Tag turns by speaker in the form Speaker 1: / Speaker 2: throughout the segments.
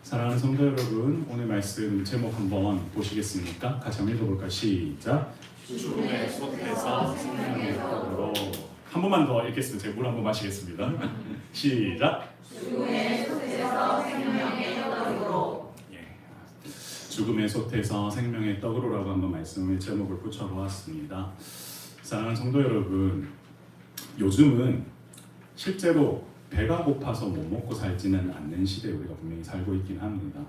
Speaker 1: 사랑하는 성도 여러분, 오늘 말씀 제목 한번 보시겠습니까? 같이 한번 읽어볼까요? 시작!
Speaker 2: 죽음의 솥에서 생명의 떡으로.
Speaker 1: 한 번만 더 읽겠습니다. 제가 물 한 번 마시겠습니다. 시작!
Speaker 2: 죽음의 솥에서 생명의 떡으로.
Speaker 1: 죽음의 솥에서 생명의 떡으로라고 한번 말씀의 제목을 붙여보았습니다. 사랑하는 성도 여러분, 요즘은 실제로 배가 고파서 못 먹고 살지는 않는 시대에 우리가 분명히 살고 있긴 합니다.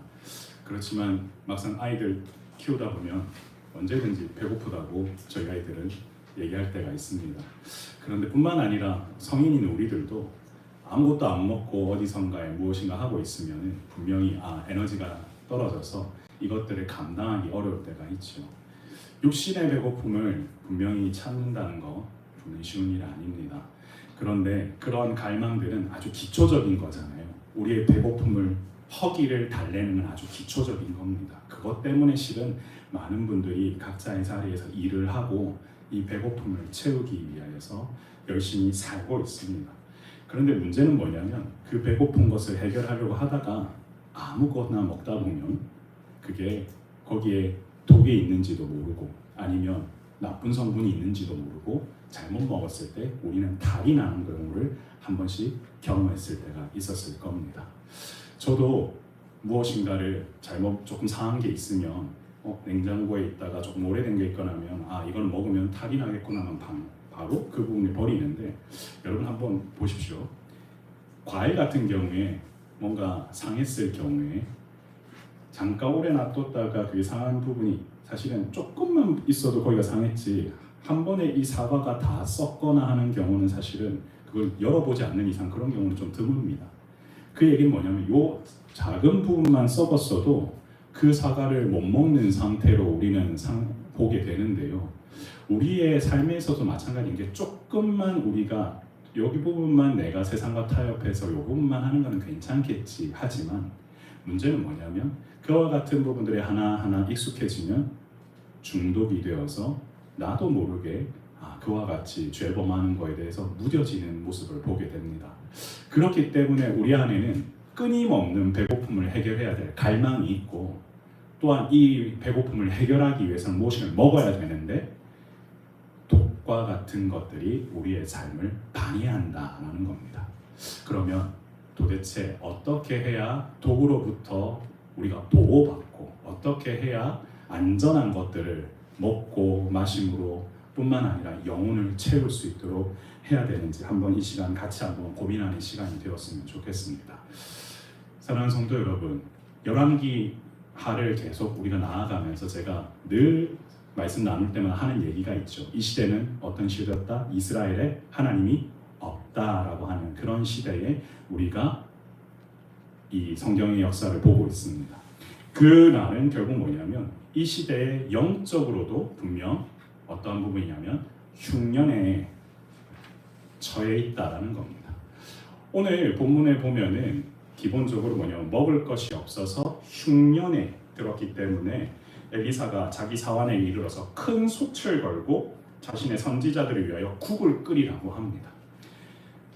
Speaker 1: 그렇지만 막상 아이들 키우다 보면 언제든지 배고프다고 저희 아이들은 얘기할 때가 있습니다. 그런데 뿐만 아니라 성인인 우리들도 아무것도 안 먹고 어디선가에 무엇인가 하고 있으면 분명히 에너지가 떨어져서 이것들을 감당하기 어려울 때가 있죠. 육신의 배고픔을 분명히 참는다는 거 분명히 쉬운 일이 아닙니다. 그런데 그런 갈망들은 아주 기초적인 거잖아요. 우리의 배고픔을 허기를 달래는 아주 기초적인 겁니다. 그것 때문에 실은 많은 분들이 각자의 자리에서 일을 하고 이 배고픔을 채우기 위하여서 열심히 살고 있습니다. 그런데 문제는 뭐냐면 그 배고픈 것을 해결하려고 하다가 아무거나 먹다 보면 그게 거기에 독이 있는지도 모르고 아니면 나쁜 성분이 있는지도 모르고 잘못 먹었을 때 우리는 탈이 나는 경우를 한 번씩 경험했을 때가 있었을 겁니다. 저도 무엇인가를 잘못 조금 상한 게 있으면 냉장고에 있다가 조금 오래된 게 있거나 하면 이건 먹으면 탈이 나겠구나 하면 바로 그 부분을 버리는데, 여러분 한번 보십시오. 과일 같은 경우에 뭔가 상했을 경우에 잠깐 오래 놔뒀다가 그게 상한 부분이 사실은 조금만 있어도 거기가 상했지, 한 번에 이 사과가 다 썩거나 하는 경우는 사실은 그걸 열어보지 않는 이상 그런 경우는 좀 드뭅니다. 그 얘기는 뭐냐면 요 작은 부분만 썩었어도 그 사과를 못 먹는 상태로 우리는 보게 되는데요. 우리의 삶에서도 마찬가지인 게 조금만 우리가 여기 부분만 내가 세상과 타협해서 이 부분만 하는 거는 괜찮겠지 하지만 문제는 뭐냐면 그와 같은 부분들이 하나하나 익숙해지면 중독이 되어서 나도 모르게 그와 같이 죄범하는 거에 대해서 무뎌지는 모습을 보게 됩니다. 그렇기 때문에 우리 안에는 끊임없는 배고픔을 해결해야 될 갈망이 있고, 또한 이 배고픔을 해결하기 위해서는 무엇을 먹어야 되는데 독과 같은 것들이 우리의 삶을 방해한다는 겁니다. 그러면 도대체 어떻게 해야 독으로부터 우리가 보호받고 어떻게 해야 안전한 것들을 먹고 마심으로 뿐만 아니라 영혼을 채울 수 있도록 해야 되는지 한번 이 시간 같이 한번 고민하는 시간이 되었으면 좋겠습니다. 사랑하는 성도 여러분, 열왕기하를 계속 우리가 나아가면서 제가 늘 말씀 나눌 때마다 하는 얘기가 있죠. 이 시대는 어떤 시대였다? 이스라엘에 하나님이 없다라고 하는 그런 시대에 우리가 이 성경의 역사를 보고 있습니다. 그 날은 결국 뭐냐면 이 시대에 영적으로도 분명 어떠한 부분이냐면 흉년에 처해 있다라는 겁니다. 오늘 본문에 보면은 기본적으로 뭐냐면 먹을 것이 없어서 흉년에 들었기 때문에 엘리사가 자기 사환에 이르러서 큰 솥을 걸고 자신의 선지자들을 위하여 국을 끓이라고 합니다.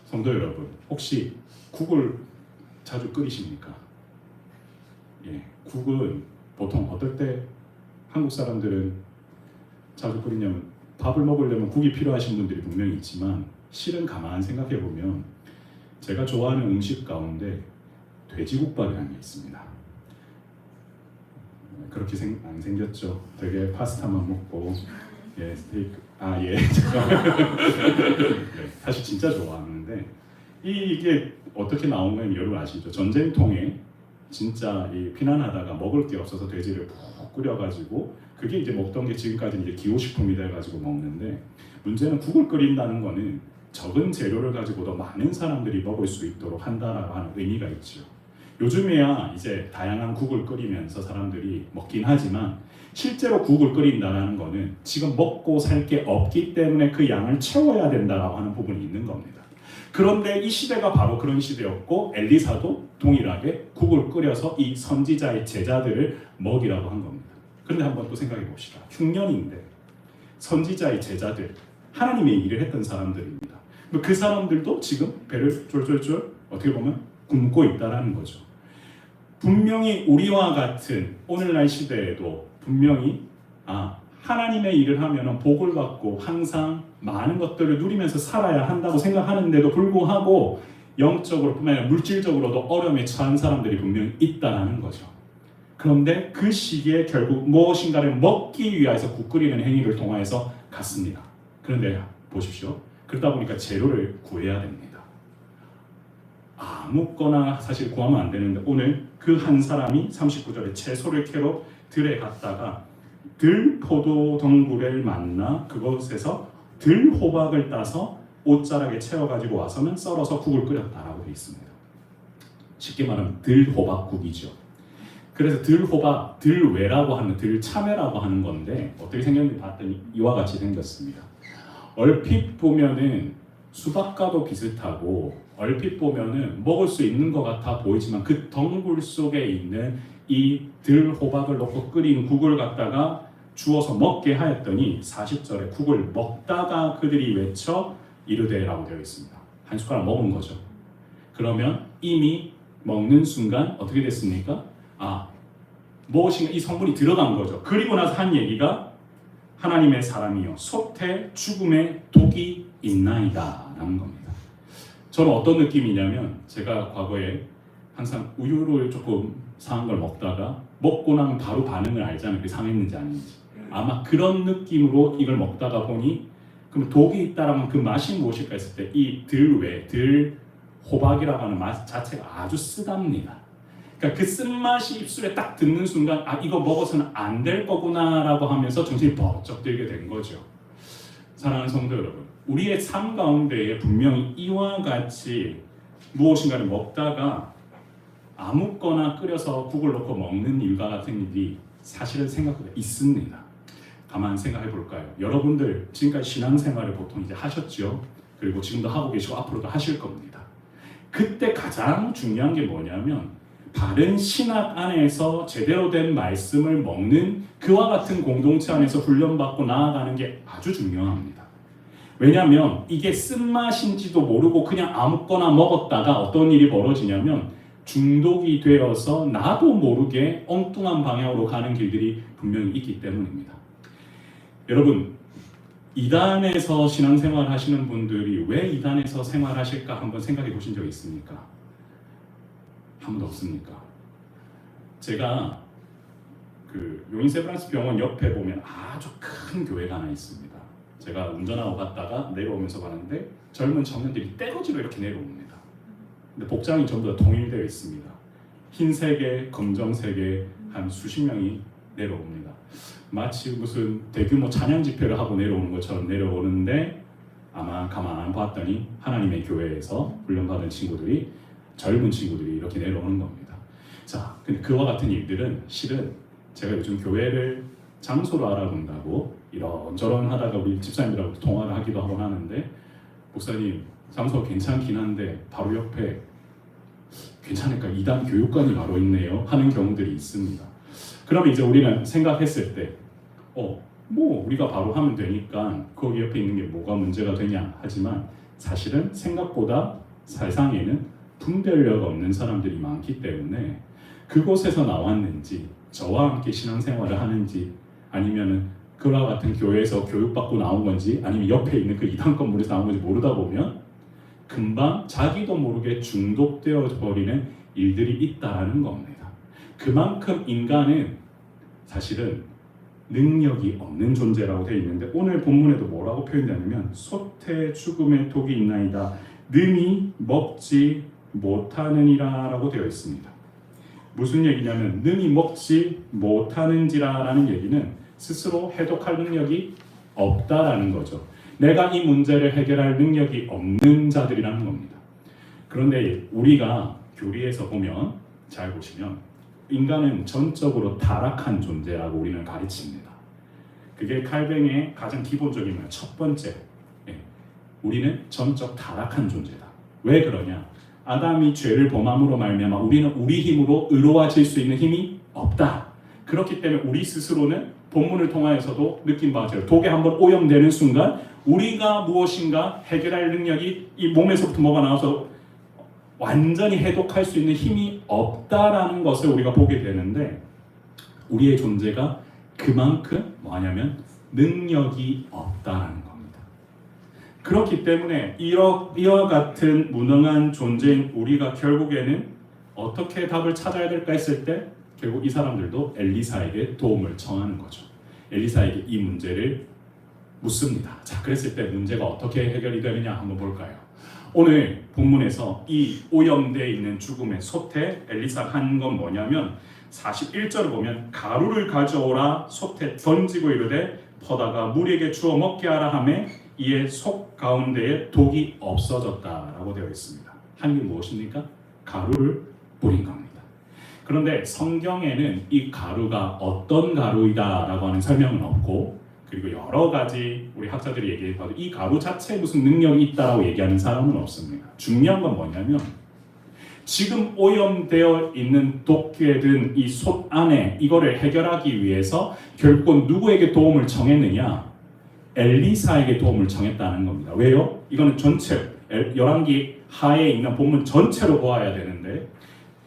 Speaker 1: 성도 여러분, 혹시 국을 자주 끓이십니까? 국은 보통 어떨 때 한국 사람들은 자주 끓이냐면 밥을 먹으려면 국이 필요하신 분들이 분명히 있지만 실은 가만 생각해 보면 제가 좋아하는 음식 가운데 돼지국밥이라는 게 있습니다. 그렇게 안 생겼죠. 되게 파스타만 먹고 스테이크 사실 진짜 좋아하는데 이게 어떻게 나온 건 여러분 아시죠? 전쟁통에 진짜 피난하다가 먹을 게 없어서 돼지를 푹 끓여가지고 그게 이제 먹던 게 지금까지는 이제 기호식품이 돼가지고 먹는데, 문제는 국을 끓인다는 거는 적은 재료를 가지고도 많은 사람들이 먹을 수 있도록 한다라고 하는 의미가 있죠. 요즘에야 이제 다양한 국을 끓이면서 사람들이 먹긴 하지만 실제로 국을 끓인다는 거는 지금 먹고 살 게 없기 때문에 그 양을 채워야 된다라고 하는 부분이 있는 겁니다. 그런데 이 시대가 바로 그런 시대였고 엘리사도 동일하게 국을 끓여서 이 선지자의 제자들을 먹이라고 한 겁니다. 그런데 한번 또 생각해 봅시다. 흉년인데 선지자의 제자들, 하나님의 일을 했던 사람들입니다. 그 사람들도 지금 배를 쫄쫄쫄 어떻게 보면 굶고 있다라는 거죠. 분명히 우리와 같은 오늘날 시대에도 분명히 하나님의 일을 하면 복을 받고 항상 많은 것들을 누리면서 살아야 한다고 생각하는데도 불구하고 영적으로 뿐만 아니라 물질적으로도 어려움에 처한 사람들이 분명히 있다는 거죠. 그런데 그 시기에 결국 무엇인가를 먹기 위해서 국 끓이는 행위를 통하여서 갔습니다. 그런데 보십시오. 그러다 보니까 재료를 구해야 됩니다. 아무거나 사실 구하면 안 되는데 오늘 그 한 사람이 39절에 채소를 캐러 들에 갔다가 들포도 덩굴을 만나 그곳에서 들호박을 따서 옷자락에 채워가지고 와서는 썰어서 국을 끓였다라고 되어 있습니다. 쉽게 말하면 들호박국이죠. 그래서 들호박, 들외라고 하는 들참외라고 하는 건데 어떻게 생겼는지 봤더니 이와 같이 생겼습니다. 얼핏 보면은 수박과도 비슷하고 얼핏 보면은 먹을 수 있는 것 같아 보이지만 그 덩굴 속에 있는 이 들호박을 넣고 끓인 국을 갖다가 주어서 먹게 하였더니 40절에 국을 먹다가 그들이 외쳐 이르되라고 되어 있습니다. 한 숟가락 먹은 거죠. 그러면 이미 먹는 순간 어떻게 됐습니까? 무엇인가 이 성분이 들어간 거죠. 그리고 나서 한 얘기가 하나님의 사람이요 솥에 죽음의 독이 있나이다 라는 겁니다. 저는 어떤 느낌이냐면 제가 과거에 항상 우유를 조금 상한 걸 먹다가 먹고 나면 바로 반응을 알잖아요. 그게 상했는지 아닌지. 아마 그런 느낌으로 이걸 먹다가 보니 그럼 독이 있다라면 그 맛이 무엇일까 했을 때 이 들외, 들호박이라고 하는 맛 자체가 아주 쓰답니다. 그러니까 그 쓴맛이 입술에 딱 듣는 순간 이거 먹어서는 안 될 거구나라고 하면서 정신이 번쩍 들게 된 거죠. 사랑하는 성도 여러분, 우리의 삶 가운데에 분명히 이와 같이 무엇인가를 먹다가 아무거나 끓여서 국을 넣고 먹는 일과 같은 일이 사실은 생각보다 있습니다. 가만 생각해 볼까요? 여러분들 지금까지 신앙생활을 보통 이제 하셨죠? 그리고 지금도 하고 계시고 앞으로도 하실 겁니다. 그때 가장 중요한 게 뭐냐면 바른 신학 안에서 제대로 된 말씀을 먹는 그와 같은 공동체 안에서 훈련받고 나아가는 게 아주 중요합니다. 왜냐하면 이게 쓴맛인지도 모르고 그냥 아무거나 먹었다가 어떤 일이 벌어지냐면 중독이 되어서 나도 모르게 엉뚱한 방향으로 가는 길들이 분명히 있기 때문입니다. 여러분, 이단에서 신앙생활 하시는 분들이 왜 이단에서 생활하실까 한번 생각해 보신 적 있습니까? 한 번도 없습니까? 제가 그 용인 세브란스 병원 옆에 보면 아주 큰 교회가 하나 있습니다. 제가 운전하고 갔다가 내려오면서 봤는데 젊은 청년들이 떼거지로 이렇게 내려옵니다. 근데 복장이 전부 다 통일되어 있습니다. 흰색에 검정색에 한 수십 명이 내려옵니다. 마치 무슨 대규모 찬양 집회를 하고 내려오는 것처럼 내려오는데 아마 가만 봤더니 하나님의 교회에서 훈련받은 친구들이 젊은 친구들이 이렇게 내려오는 겁니다. 자, 근데 그와 같은 일들은 실은 제가 요즘 교회를 장소로 알아본다고 이런저런 하다가 우리 집사님들하고 통화를 하기도 하곤 하는데 목사님 장소가 괜찮긴 한데 바로 옆에 괜찮을까? 이단 교육관이 바로 있네요 하는 경우들이 있습니다. 그러면 이제 우리는 생각했을 때 뭐 우리가 바로 하면 되니까 거기 옆에 있는 게 뭐가 문제가 되냐 하지만 사실은 생각보다 세상에는 분별력 없는 사람들이 많기 때문에 그곳에서 나왔는지 저와 함께 신앙생활을 하는지 아니면은 그와 같은 교회에서 교육받고 나온 건지 아니면 옆에 있는 그 이단 건물에서 나온 건지 모르다 보면 금방 자기도 모르게 중독되어 버리는 일들이 있다는 겁니다. 그만큼 인간은 사실은 능력이 없는 존재라고 되어 있는데 오늘 본문에도 뭐라고 표현되냐면 솥에 죽음의 독이 있나이다 능히 먹지 못하느니라 라고 되어 있습니다. 무슨 얘기냐면 능히 먹지 못하는지라 라는 얘기는 스스로 해독할 능력이 없다라는 거죠. 내가 이 문제를 해결할 능력이 없는 자들이라는 겁니다. 그런데 우리가 교리에서 보면 잘 보시면 인간은 전적으로 타락한 존재라고 우리는 가르칩니다. 그게 칼뱅의 가장 기본적인 말, 첫 번째, 우리는 전적 타락한 존재다. 왜 그러냐? 아담이 죄를 범함으로 말미암아 우리는 우리 힘으로 의로워질 수 있는 힘이 없다. 그렇기 때문에 우리 스스로는 본문을 통하여서도 느낀 바처럼 독에 한번 오염되는 순간 우리가 무엇인가 해결할 능력이 이 몸에서부터 뭐가 나와서 완전히 해독할 수 있는 힘이 없다라는 것을 우리가 보게 되는데, 우리의 존재가 그만큼 뭐냐면 능력이 없다라는 겁니다. 그렇기 때문에 이와 같은 무능한 존재인 우리가 결국에는 어떻게 답을 찾아야 될까 했을 때 결국 이 사람들도 엘리사에게 도움을 청하는 거죠. 엘리사에게 이 문제를 묻습니다. 자, 그랬을 때 문제가 어떻게 해결이 되느냐 한번 볼까요? 오늘 본문에서 이 오염되어 있는 죽음의 솥에 엘리사가 한 건 뭐냐면 41절을 보면 가루를 가져오라 솥에 던지고 이르되 퍼다가 무리에게 주어 먹게 하라 하매 이에 속 가운데에 독이 없어졌다라고 되어 있습니다. 한 게 무엇입니까? 가루를 뿌린 겁니다. 그런데 성경에는 이 가루가 어떤 가루이다라고 하는 설명은 없고, 그리고 여러 가지 우리 학자들이 얘기해봐도 이 가루 자체에 무슨 능력이 있다라고 얘기하는 사람은 없습니다. 중요한 건 뭐냐면 지금 오염되어 있는 독에 든 이 솥 안에 이거를 해결하기 위해서 결국은 누구에게 도움을 청했느냐? 엘리사에게 도움을 청했다는 겁니다. 왜요? 이거는 전체로 열왕기 하에 있는 본문 전체로 보아야 되는데,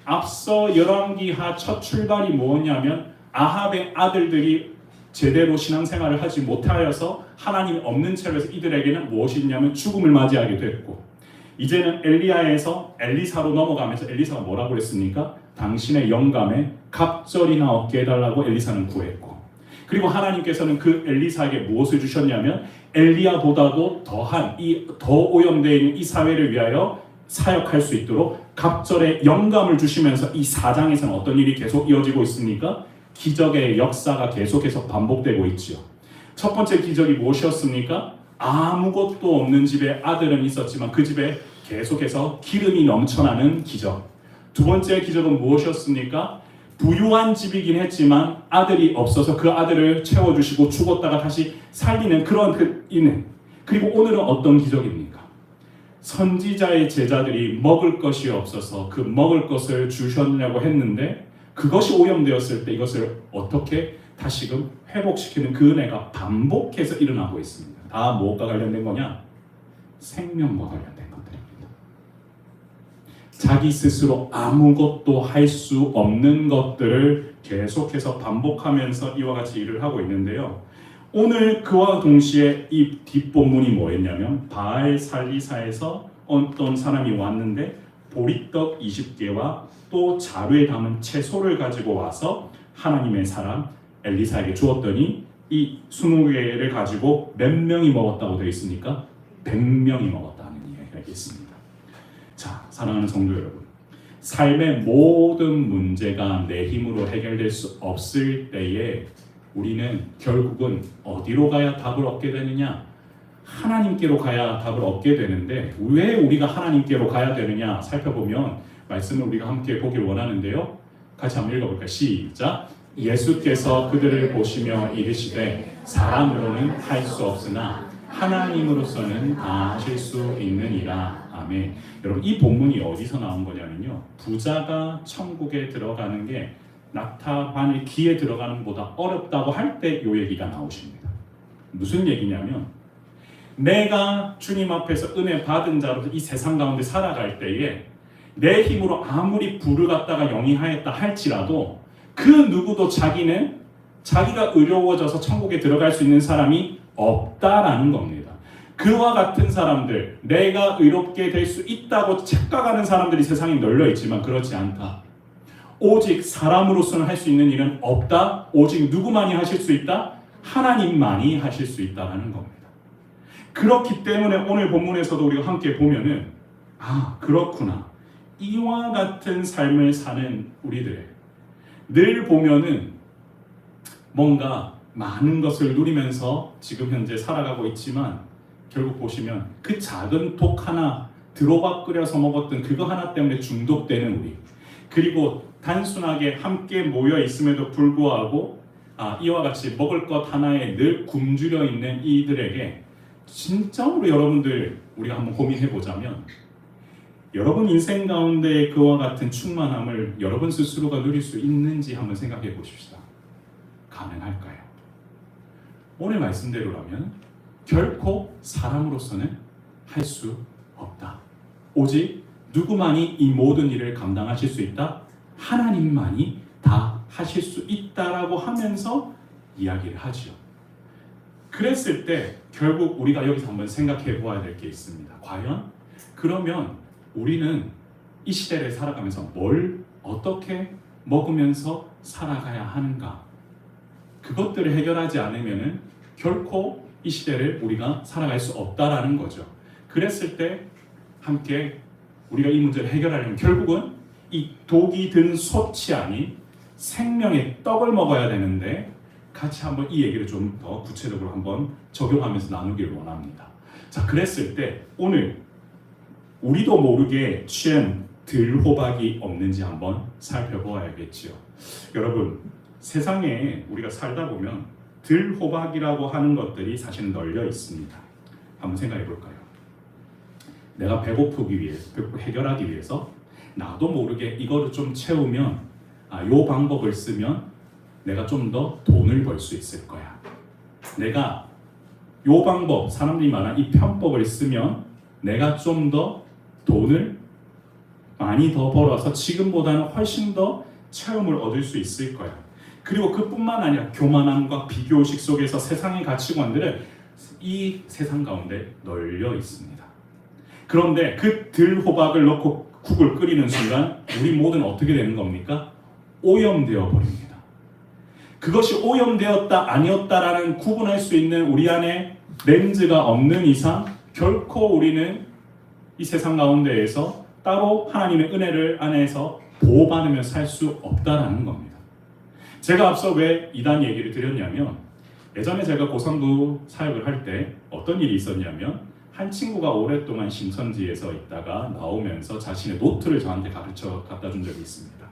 Speaker 1: 앞서 열왕기 하 첫 출발이 뭐냐면 아합의 아들들이 제대로 신앙생활을 하지 못하여서 하나님이 없는 채로 해서 이들에게는 무엇이 있냐면 죽음을 맞이하게 됐고, 이제는 엘리야에서 엘리사로 넘어가면서 엘리사가 뭐라고 그랬습니까? 당신의 영감에 갑절이나 얻게 해달라고 엘리사는 구했고, 그리고 하나님께서는 그 엘리사에게 무엇을 주셨냐면 엘리야보다도 더한 더 오염되어 있는 이 사회를 위하여 사역할 수 있도록 갑절의 영감을 주시면서 이 4장에서는 어떤 일이 계속 이어지고 있습니까? 기적의 역사가 계속해서 반복되고 있지요. 첫 번째 기적이 무엇이었습니까? 아무것도 없는 집에 아들은 있었지만 그 집에 계속해서 기름이 넘쳐나는 기적. 두 번째 기적은 무엇이었습니까? 부유한 집이긴 했지만 아들이 없어서 그 아들을 채워주시고 죽었다가 다시 살리는 그런 그 인행. 그리고 오늘은 어떤 기적입니까? 선지자의 제자들이 먹을 것이 없어서 그 먹을 것을 주셨냐고 했는데 그것이 오염되었을 때 이것을 어떻게 다시금 회복시키는 그 은혜가 반복해서 일어나고 있습니다. 다 무엇과 관련된 거냐? 생명과 관련된 것들입니다. 자기 스스로 아무것도 할 수 없는 것들을 계속해서 반복하면서 이와 같이 일을 하고 있는데요. 오늘 그와 동시에 이 뒷본문이 뭐였냐면 바알 살리사에서 어떤 사람이 왔는데 보리떡 20개와 또 자루에 담은 채소를 가지고 와서 하나님의 사람 엘리사에게 주었더니 이 20개를 가지고 몇 명이 먹었다고 되어 있습니까? 100명이 먹었다는 이야기가 있습니다. 자, 사랑하는 성도 여러분, 삶의 모든 문제가 내 힘으로 해결될 수 없을 때에 우리는 결국은 어디로 가야 답을 얻게 되느냐? 하나님께로 가야 답을 얻게 되는데, 왜 우리가 하나님께로 가야 되느냐 살펴보면 말씀을 우리가 함께 보길 원하는데요. 같이 한번 읽어볼까요? 시작! 예수께서 그들을 보시며 이르시되 사람으로는 할 수 없으나 하나님으로서는 다 하실 수 있느니라. 아멘. 여러분, 이 본문이 어디서 나온 거냐면요, 부자가 천국에 들어가는 게 낙타반의 귀에 들어가는 것보다 어렵다고 할 때 이 얘기가 나오십니다. 무슨 얘기냐면 내가 주님 앞에서 은혜 받은 자로서 이 세상 가운데 살아갈 때에 내 힘으로 아무리 부를 갖다가 영위하였다 할지라도 그 누구도 자기는 자기가 의로워져서 천국에 들어갈 수 있는 사람이 없다라는 겁니다. 그와 같은 사람들, 내가 의롭게 될 수 있다고 착각하는 사람들이 세상에 널려 있지만 그렇지 않다. 오직 사람으로서는 할 수 있는 일은 없다. 오직 누구만이 하실 수 있다? 하나님만이 하실 수 있다는 겁니다. 그렇기 때문에 오늘 본문에서도 우리가 함께 보면은 그렇구나. 이와 같은 삶을 사는 우리들 늘 보면은 뭔가 많은 것을 누리면서 지금 현재 살아가고 있지만 결국 보시면 그 작은 독 하나 들호박 끓여서 먹었던 그거 하나 때문에 중독되는 우리, 그리고 단순하게 함께 모여 있음에도 불구하고 이와 같이 먹을 것 하나에 늘 굶주려 있는 이들에게 진짜로 여러분들 우리가 한번 고민해 보자면 여러분 인생 가운데 그와 같은 충만함을 여러분 스스로가 누릴 수 있는지 한번 생각해 보십시다. 가능할까요? 오늘 말씀대로라면 결코 사람으로서는 할 수 없다. 오직 누구만이 이 모든 일을 감당하실 수 있다? 하나님만이 다 하실 수 있다라고 하면서 이야기를 하죠. 그랬을 때 결국 우리가 여기서 한번 생각해 보아야 될 게 있습니다. 과연 그러면 우리는 이 시대를 살아가면서 뭘 어떻게 먹으면서 살아가야 하는가? 그것들을 해결하지 않으면 결코 이 시대를 우리가 살아갈 수 없다라는 거죠. 그랬을 때 함께 우리가 이 문제를 해결하려면 결국은 이 독이 든 솥이 아닌 생명의 떡을 먹어야 되는데 같이 한번 이 얘기를 좀 더 구체적으로 한번 적용하면서 나누기를 원합니다. 자, 그랬을 때 오늘 우리도 모르게 취한 들호박이 없는지 한번 살펴보아야겠지요. 여러분, 세상에 우리가 살다 보면 들호박이라고 하는 것들이 사실 널려 있습니다. 한번 생각해 볼까요? 내가 배고프기 위해서, 해결하기 위해서 나도 모르게 이거를 좀 채우면 요 방법을 쓰면 내가 좀 더 돈을 벌 수 있을 거야. 내가 요 방법, 사람들이 말하는 이 편법을 쓰면 내가 좀 더 돈을 많이 더 벌어서 지금보다는 훨씬 더 체험을 얻을 수 있을 거야. 그리고 그뿐만 아니라 교만함과 비교의식 속에서 세상의 가치관들은 이 세상 가운데 널려 있습니다. 그런데 그 들호박을 넣고 국을 끓이는 순간 우리 모두는 어떻게 되는 겁니까? 오염되어 버립니다. 그것이 오염되었다 아니었다라는 구분할 수 있는 우리 안에 렌즈가 없는 이상 결코 우리는 이 세상 가운데에서 따로 하나님의 은혜를 안에서 보호받으며 살 수 없다라는 겁니다. 제가 앞서 왜 이단 얘기를 드렸냐면 예전에 제가 고산부 사역을 할 때 어떤 일이 있었냐면 한 친구가 오랫동안 신천지에서 있다가 나오면서 자신의 노트를 저한테 갖다 준 적이 있습니다.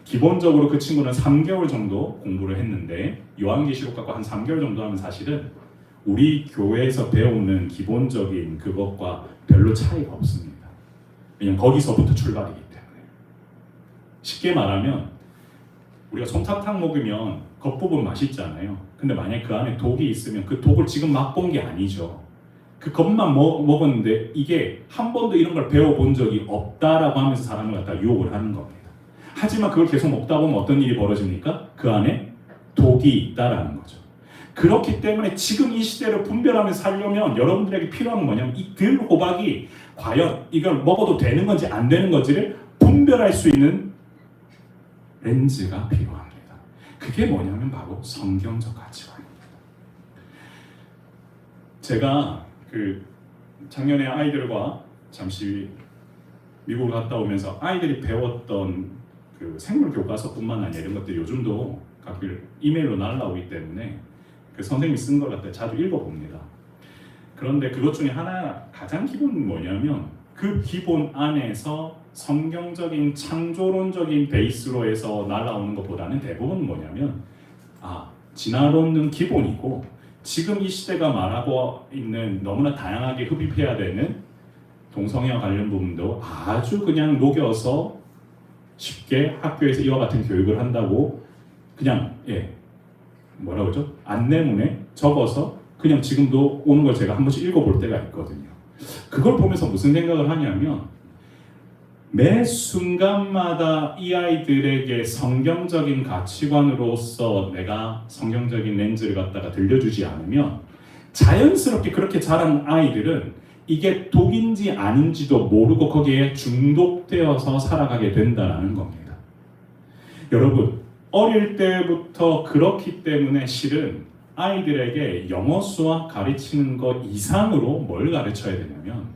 Speaker 1: 기본적으로 그 친구는 3개월 정도 공부를 했는데 요한계시록 갖고 한 3개월 정도 하면 사실은 우리 교회에서 배우는 기본적인 그것과 별로 차이가 없습니다. 왜냐면 거기서부터 출발이기 때문에. 쉽게 말하면 우리가 솜사탕 먹으면 겉부분 맛있잖아요. 근데 만약에 그 안에 독이 있으면 그 독을 지금 맛본 게 아니죠. 그 겉만 먹었는데 이게 한 번도 이런 걸 배워본 적이 없다라고 하면서 사람을 갖다 유혹을 하는 겁니다. 하지만 그걸 계속 먹다 보면 어떤 일이 벌어집니까? 그 안에 독이 있다라는 거죠. 그렇기 때문에 지금 이 시대를 분별하면서 살려면 여러분들에게 필요한 건 뭐냐면 이 들호박이 과연 이걸 먹어도 되는 건지 안 되는 건지를 분별할 수 있는 렌즈가 필요합니다. 그게 뭐냐면 바로 성경적 가치관입니다. 제가 작년에 아이들과 잠시 미국을 갔다 오면서 아이들이 배웠던 생물 교과서뿐만 아니라 이런 것들이 요즘도 가끔 이메일로 날라오기 때문에 그 선생님이 쓴 걸 갖다 자주 읽어봅니다. 그런데 그것 중에 하나 가장 기본은 뭐냐면 그 기본 안에서 성경적인 창조론적인 베이스로 해서 날라오는 것보다는 대부분 뭐냐면 진화론은 기본이고 지금 이 시대가 말하고 있는 너무나 다양하게 흡입해야 되는 동성애와 관련 부분도 아주 그냥 녹여서 쉽게 학교에서 이와 같은 교육을 한다고 그냥 뭐라 그러죠? 안내문에 적어서 그냥 지금도 오는 걸 제가 한 번씩 읽어볼 때가 있거든요. 그걸 보면서 무슨 생각을 하냐면 매 순간마다 이 아이들에게 성경적인 가치관으로서 내가 성경적인 렌즈를 갖다가 들려주지 않으면 자연스럽게 그렇게 자란 아이들은 이게 독인지 아닌지도 모르고 거기에 중독되어서 살아가게 된다는 겁니다. 여러분, 어릴 때부터 그렇기 때문에 실은 아이들에게 영어 수학 가르치는 것 이상으로 뭘 가르쳐야 되냐면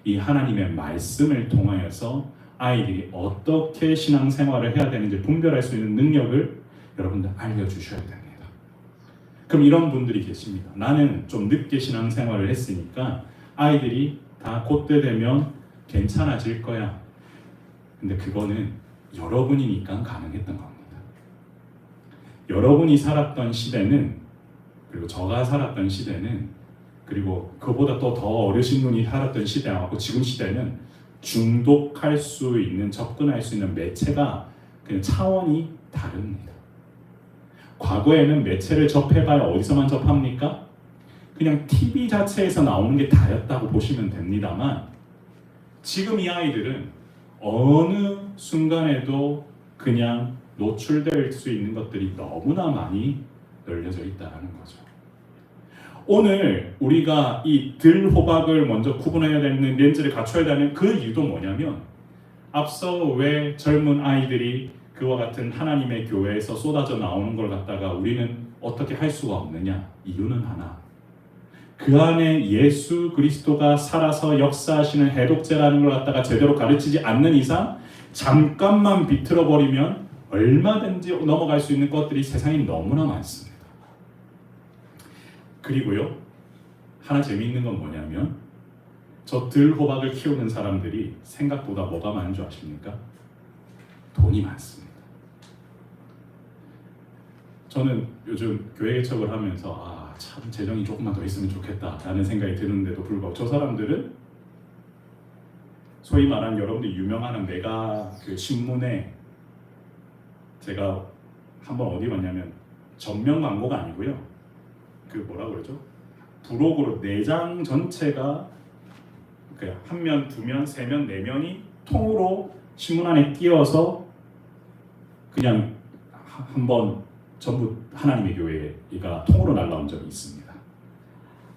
Speaker 1: 이 하나님의 말씀을 통하여서 아이들이 어떻게 신앙생활을 해야 되는지 분별할 수 있는 능력을 여러분들 알려주셔야 됩니다. 그럼 이런 분들이 계십니다. 나는 좀 늦게 신앙생활을 했으니까 아이들이 다 그때 되면 괜찮아질 거야. 근데 그거는 여러분이니까 가능했던 겁니다. 여러분이 살았던 시대는 그리고 저가 살았던 시대는 그리고 그보다 또 더 어르신 분이 살았던 시대하고 지금 시대는 중독할 수 있는 접근할 수 있는 매체가 그냥 차원이 다릅니다. 과거에는 매체를 접해봐야 어디서만 접합니까? 그냥 TV 자체에서 나오는 게 다였다고 보시면 됩니다만 지금 이 아이들은 어느 순간에도 그냥 노출될 수 있는 것들이 너무나 많이 널려져 있다는 거죠. 오늘 우리가 이 들호박을 먼저 구분해야 되는 렌즈를 갖춰야 되는 그 이유도 뭐냐면, 앞서 왜 젊은 아이들이 그와 같은 하나님의 교회에서 쏟아져 나오는 걸 갖다가 우리는 어떻게 할 수가 없느냐? 이유는 하나, 그 안에 예수 그리스도가 살아서 역사하시는 해독제라는 걸 갖다가 제대로 가르치지 않는 이상 잠깐만 비틀어 버리면 얼마든지 넘어갈 수 있는 것들이 세상에 너무나 많습니다. 그리고요, 하나 재미있는 건 뭐냐면, 저 들호박을 키우는 사람들이 생각보다 뭐가 많은 줄 아십니까? 돈이 많습니다. 저는 요즘 교회 개척을 하면서 참 재정이 조금만 더 있으면 좋겠다라는 생각이 드는데도 불구하고 저 사람들은 소위 말하는 여러분들이 유명한 메가 그 신문에, 제가 한번 어디 봤냐면 전면 광고가 아니고요, 그 뭐라 그러죠? 부록으로 4장 전체가 그 한 면, 두 면, 세 면, 네 면이 통으로 신문 안에 띄어서 그냥 한번 전부 하나님의 교회가 통으로 날라온 적이 있습니다.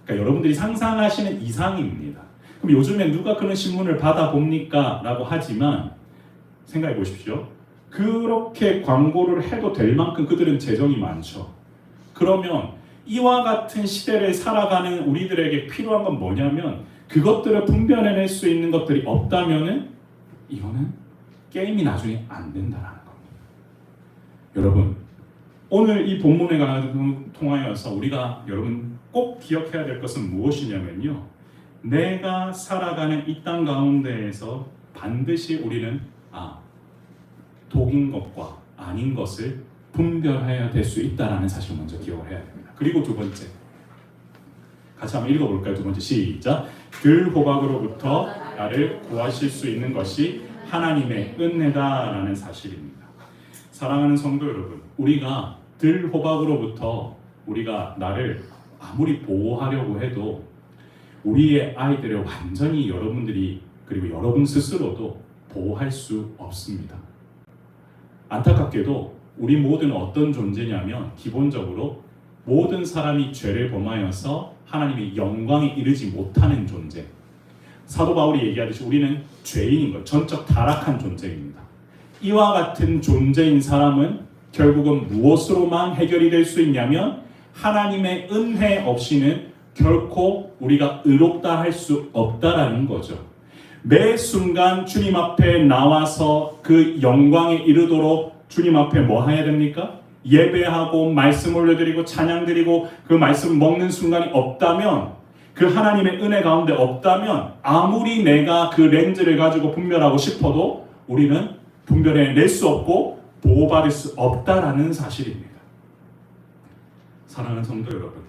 Speaker 1: 그러니까 여러분들이 상상하시는 이상입니다. 그럼 요즘에 누가 그런 신문을 받아봅니까? 라고 하지만 생각해 보십시오. 그렇게 광고를 해도 될 만큼 그들은 재정이 많죠. 그러면 이와 같은 시대를 살아가는 우리들에게 필요한 건 뭐냐면, 그것들을 분별해낼 수 있는 것들이 없다면은 이거는 게임이 나중에 안 된다라는 겁니다. 여러분, 오늘 이 본문에 통하여서 우리가 여러분 꼭 기억해야 될 것은 무엇이냐면요, 내가 살아가는 이 땅 가운데에서 반드시 우리는 독인 것과 아닌 것을 분별해야 될 수 있다라는 사실을 먼저 기억을 해야 됩니다. 그리고 두 번째, 같이 한번 읽어볼까요? 두 번째, 시작. 들호박으로부터 나를 구하실 수 있는 것이 하나님의 은혜다라는 사실입니다. 사랑하는 성도 여러분, 우리가 들호박으로부터 우리가 나를 아무리 보호하려고 해도 우리의 아이들을 완전히 여러분들이 그리고 여러분 스스로도 보호할 수 없습니다. 안타깝게도 우리 모두는 어떤 존재냐면, 기본적으로 모든 사람이 죄를 범하여서 하나님의 영광에 이르지 못하는 존재. 사도 바울이 얘기하듯이 우리는 죄인인 것, 전적 타락한 존재입니다. 이와 같은 존재인 사람은 결국은 무엇으로만 해결이 될 수 있냐면, 하나님의 은혜 없이는 결코 우리가 의롭다 할 수 없다라는 거죠. 매 순간 주님 앞에 나와서 그 영광에 이르도록 주님 앞에 뭐 해야 됩니까? 예배하고 말씀 올려드리고 찬양드리고 그 말씀 먹는 순간이 없다면, 그 하나님의 은혜 가운데 없다면, 아무리 내가 그 렌즈를 가지고 분별하고 싶어도 우리는 분별해낼 수 없고 보호받을 수 없다라는 사실입니다. 사랑하는 성도 여러분,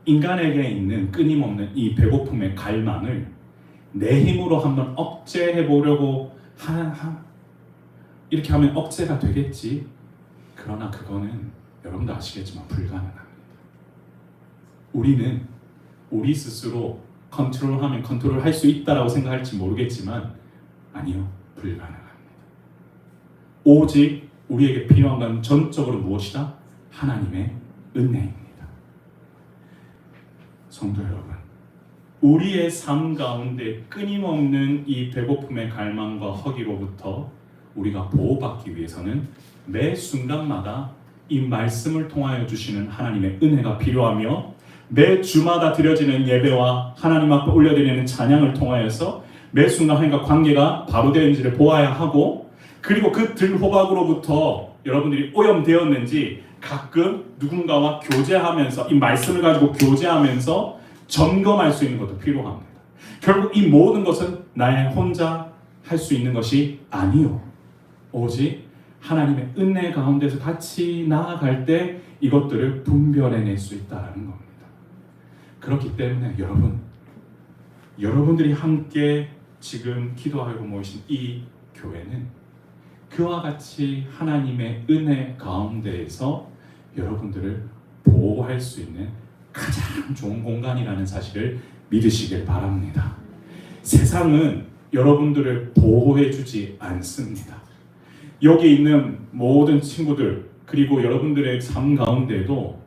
Speaker 1: 인간에게 있는 끊임없는 이 배고픔의 갈망을 내 힘으로 한번 억제해 보려고 이렇게 하면 억제가 되겠지. 그러나 그거는 여러분도 아시겠지만 불가능합니다. 우리는 우리 스스로 컨트롤하면 컨트롤할 수 있다라고 생각할지 모르겠지만 아니요, 불가능합니다. 오직 우리에게 필요한 건 전적으로 무엇이다? 하나님의 은혜입니다. 성도 여러분, 우리의 삶 가운데 끊임없는 이 배고픔의 갈망과 허기로부터 우리가 보호받기 위해서는 매 순간마다 이 말씀을 통하여 주시는 하나님의 은혜가 필요하며, 매 주마다 드려지는 예배와 하나님 앞에 올려드리는 찬양을 통하여서 매 순간 하나님과 관계가 바로 되는지를 보아야 하고, 그리고 그 들호박으로부터 여러분들이 오염되었는지 가끔 누군가와 교제하면서 이 말씀을 가지고 교제하면서 점검할 수 있는 것도 필요합니다. 결국 이 모든 것은 나의 혼자 할 수 있는 것이 아니요, 오직 하나님의 은혜 가운데서 같이 나아갈 때 이것들을 분별해낼 수 있다는 겁니다. 그렇기 때문에 여러분들이 함께 지금 기도하고 모이신 이 교회는 그와 같이 하나님의 은혜 가운데에서 여러분들을 보호할 수 있는 가장 좋은 공간이라는 사실을 믿으시길 바랍니다. 세상은 여러분들을 보호해주지 않습니다. 여기 있는 모든 친구들 그리고 여러분들의 삶 가운데도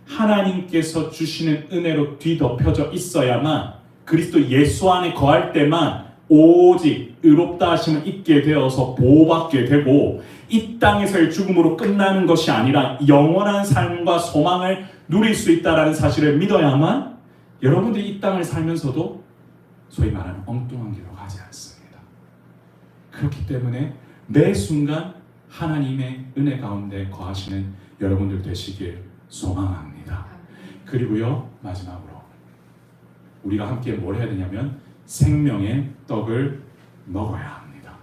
Speaker 1: 하나님께서 주시는 은혜로 뒤덮여져 있어야만 그리스도 예수 안에 거할 때만 오직 의롭다 하심을 입게 되어서 보호받게 되고 이 땅에서의 죽음으로 끝나는 것이 아니라 영원한 삶과 소망을 누릴 수 있다는 사실을 믿어야만 여러분들이 이 땅을 살면서도 소위 말하는 엉뚱한 길로 가지 않습니다. 그렇기 때문에 매 순간 하나님의 은혜 가운데 거하시는 여러분들 되시길 소망합니다. 그리고요, 마지막으로 우리가 함께 뭘 해야 되냐면 생명의 떡을 먹어야 합니다.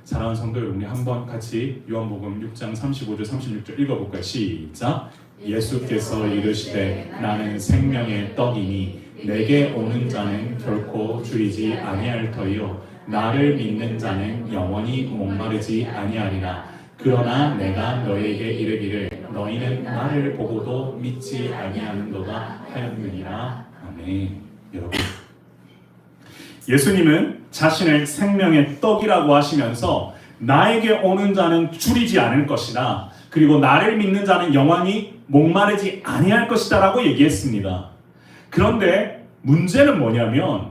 Speaker 1: 사랑하는 성도 여러분, 우리 한번 같이 요한복음 6장 35절 36절 읽어볼까요? 시작. 예수께서 이르시되 나는 생명의 떡이니 내게 오는 자는 결코 줄이지 아니할 터이요 나를 믿는 자는 영원히 목마르지 아니하리라. 그러나 내가 너에게 이르기를 너희는 나를 보고도 믿지 아니하는도다 하였느니라. 아멘. 여러분, 예수님은 자신을 생명의 떡이라고 하시면서 나에게 오는 자는 줄이지 않을 것이다. 그리고 나를 믿는 자는 영원히 목마르지 아니할 것이다 라고 얘기했습니다. 그런데 문제는 뭐냐면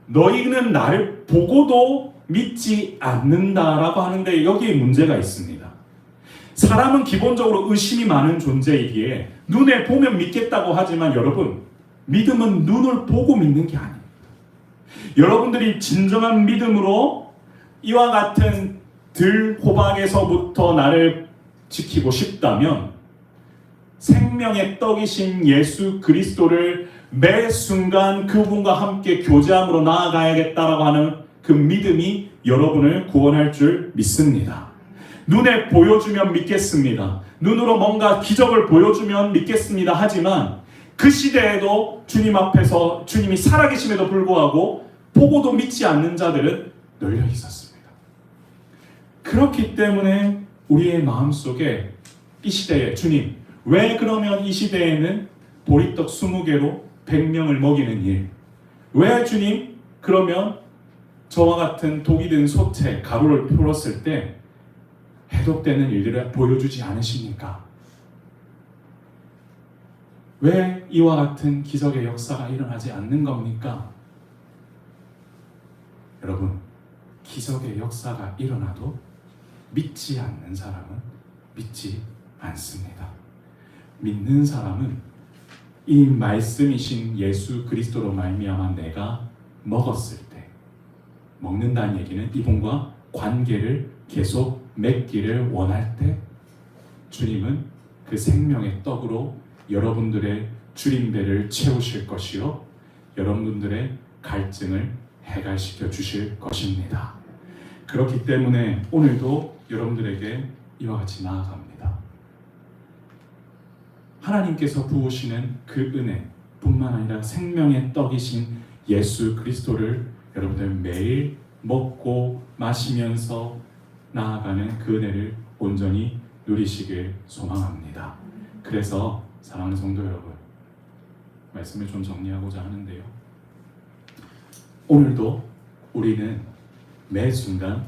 Speaker 1: 너희는 나를 보고도 믿지 않는다라고 하는데 여기에 문제가 있습니다. 사람은 기본적으로 의심이 많은 존재이기에 눈에 보면 믿겠다고 하지만 여러분, 믿음은 눈을 보고 믿는 게 아닙니다. 여러분들이 진정한 믿음으로 이와 같은 들호박에서부터 나를 지키고 싶다면 생명의 떡이신 예수 그리스도를 매 순간 그분과 함께 교제함으로 나아가야겠다라고 하는 그 믿음이 여러분을 구원할 줄 믿습니다. 눈에 보여주면 믿겠습니다. 눈으로 뭔가 기적을 보여주면 믿겠습니다. 하지만 그 시대에도 주님 앞에서 주님이 살아계심에도 불구하고 보고도 믿지 않는 자들은 널려 있었습니다. 그렇기 때문에 우리의 마음속에 이 시대에 주님, 왜 그러면 이 시대에는 보리떡 20개로 100명을 먹이는 일, 왜 주님 그러면 저와 같은 독이 든 소태, 가루를 풀었을 때 해독되는 일들을 보여주지 않으십니까? 왜 이와 같은 기적의 역사가 일어나지 않는 겁니까? 여러분, 기적의 역사가 일어나도 믿지 않는 사람은 믿지 않습니다. 믿는 사람은 이 말씀이신 예수 그리스도로 말미암아 내가 먹었을 때, 먹는다는 얘기는 이분과 관계를 계속 맺기를 원할 때 주님은 그 생명의 떡으로 여러분들의 줄임배를 채우실 것이요 여러분들의 갈증을 해갈시켜 주실 것입니다. 그렇기 때문에 오늘도 여러분들에게 이와 같이 나아갑니다. 하나님께서 부으시는 그 은혜뿐만 아니라 생명의 떡이신 예수 그리스도를 여러분들 매일 먹고 마시면서 나아가는 그 은혜를 온전히 누리시길 소망합니다. 그래서 사랑하는 성도 여러분, 말씀을 좀 정리하고자 하는데요. 오늘도 우리는 매 순간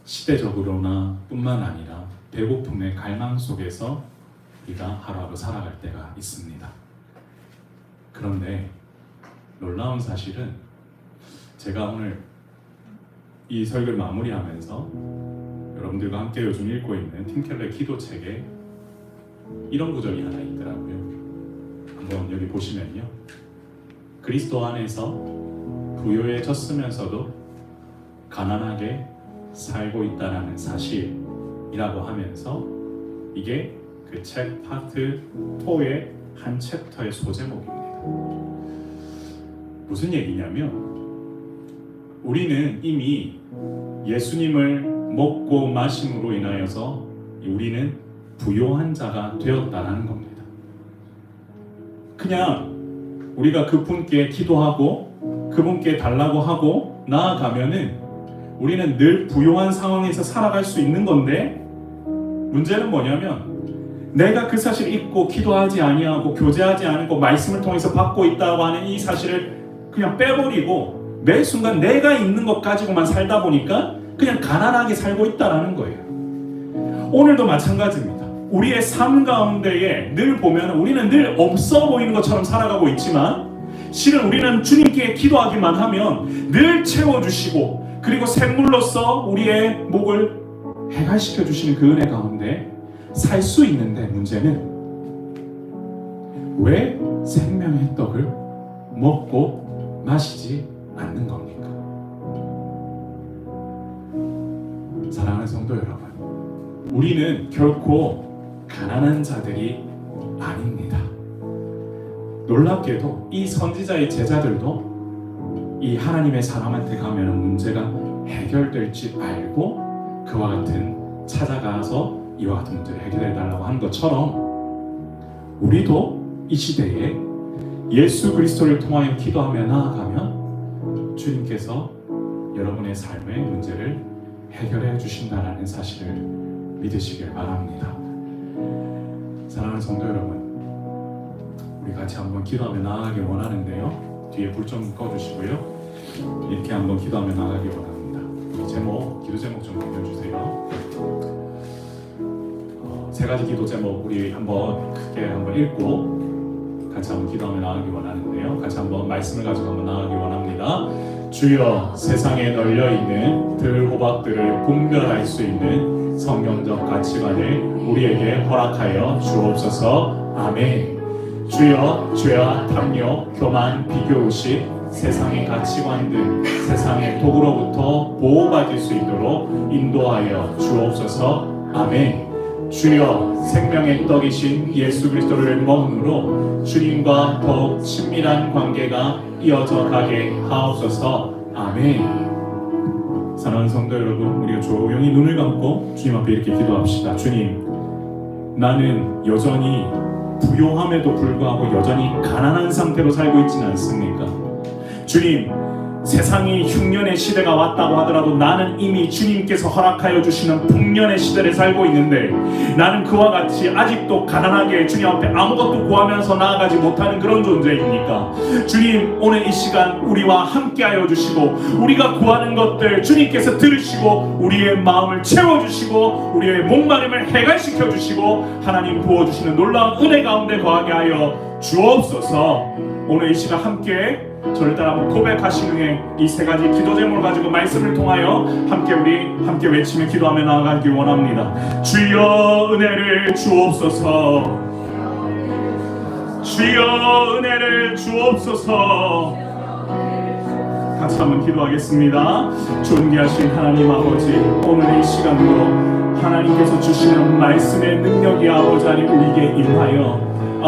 Speaker 1: 시대적으로나 뿐만 아니라 배고픔의 갈망 속에서 우리가 하루하루 살아갈 때가 있습니다. 그런데 놀라운 사실은 제가 오늘 이 설교를 마무리하면서 여러분들과 함께 요즘 읽고 있는 팀 켈러의 기도책에 이런 구절이 하나 있더라고요. 한번 여기 보시면요, 그리스도 안에서 부유해졌으면서도 가난하게 살고 있다는 사실이라고 하면서 이게 그 책 파트 4의 한 챕터의 소제목입니다. 무슨 얘기냐면 우리는 이미 예수님을 먹고 마심으로 인하여서 우리는 부요한 자가 되었다는 겁니다. 그냥 우리가 그분께 기도하고 그분께 달라고 하고 나아가면은 우리는 늘 부요한 상황에서 살아갈 수 있는 건데, 문제는 뭐냐면 내가 그 사실을 잊고 기도하지 아니하고 교제하지 않고 말씀을 통해서 받고 있다고 하는 이 사실을 그냥 빼버리고 매 순간 내가 있는 것 가지고만 살다 보니까 그냥 가난하게 살고 있다라는 거예요. 오늘도 마찬가지입니다. 우리의 삶 가운데에 늘 보면 우리는 늘 없어 보이는 것처럼 살아가고 있지만 실은 우리는 주님께 기도하기만 하면 늘 채워주시고 그리고 샘물로써 우리의 목을 해갈시켜 주시는 그 은혜 가운데 살 수 있는데 문제는 왜 생명의 떡을 먹고 마시지 않는 겁니까? 사랑하는 성도 여러분, 우리는 결코 가난한 자들이 아닙니다. 놀랍게도 이 선지자의 제자들도 이 하나님의 사람한테 가면 문제가 해결될 줄 알고 그와 같은 찾아가서 이와 같은 문제를 해결해 달라고 하는 것처럼 우리도 이 시대에 예수 그리스도를 통하여 기도하며 나아가면 주님께서 여러분의 삶의 문제를 해결해 주신다라는 사실을 믿으시길 바랍니다. 사랑하는 성도 여러분, 우리 같이 한번 기도하며 나아가길 원하는데요. 뒤에 불 좀 꺼주시고요. 이렇게 한번 기도하며 나아가길 원합니다. 우리 제목, 기도 제목 좀 알려주세요. 세 가지 기도 제목 우리 한번 크게 한번 읽고 같이 한번 기도하며 나아가길 원하는데요. 같이 한번 말씀을 가지고 한번 나아가길 원합니다. 주여, 세상에 널려있는 들호박들을 분별할 수 있는 성경적 가치관을 우리에게 허락하여 주옵소서. 아멘. 주여, 죄와 담요, 교만, 비교의식, 세상의 가치관 등 세상의 도구로부터 보호받을 수 있도록 인도하여 주옵소서. 아멘. 주여, 생명의 떡이신 예수 그리스도를 먹음으로 주님과 더욱 친밀한 관계가 이어져 가게 하옵소서. 아멘. 사랑하는 성도 여러분, 우리가 조용히 눈을 감고 주님 앞에 이렇게 기도합시다. 주님, 나는 여전히 부요함에도 불구하고 여전히 가난한 상태로 살고 있지는 않습니까? 주님, 세상이 흉년의 시대가 왔다고 하더라도 나는 이미 주님께서 허락하여 주시는 풍년의 시대를 살고 있는데 나는 그와 같이 아직도 가난하게 주님 앞에 아무것도 구하면서 나아가지 못하는 그런 존재입니까? 주님, 오늘 이 시간 우리와 함께하여 주시고 우리가 구하는 것들 주님께서 들으시고 우리의 마음을 채워주시고 우리의 목마름을 해갈시켜 주시고 하나님 부어주시는 놀라운 은혜 가운데 거하게 하여 주옵소서. 오늘 이 시간 함께 저를 따라 한번 고백하신 후에 이 세 가지 기도 제목을 가지고 말씀을 통하여 함께 외치며 기도하며 나아가길 원합니다. 주여, 은혜를 주옵소서. 주여, 은혜를 주옵소서. 같이 한번 기도하겠습니다. 존귀하신 하나님 아버지, 오늘 이 시간으로 하나님께서 주시는 말씀의 능력이 아버지 하나님 우리에게 임하여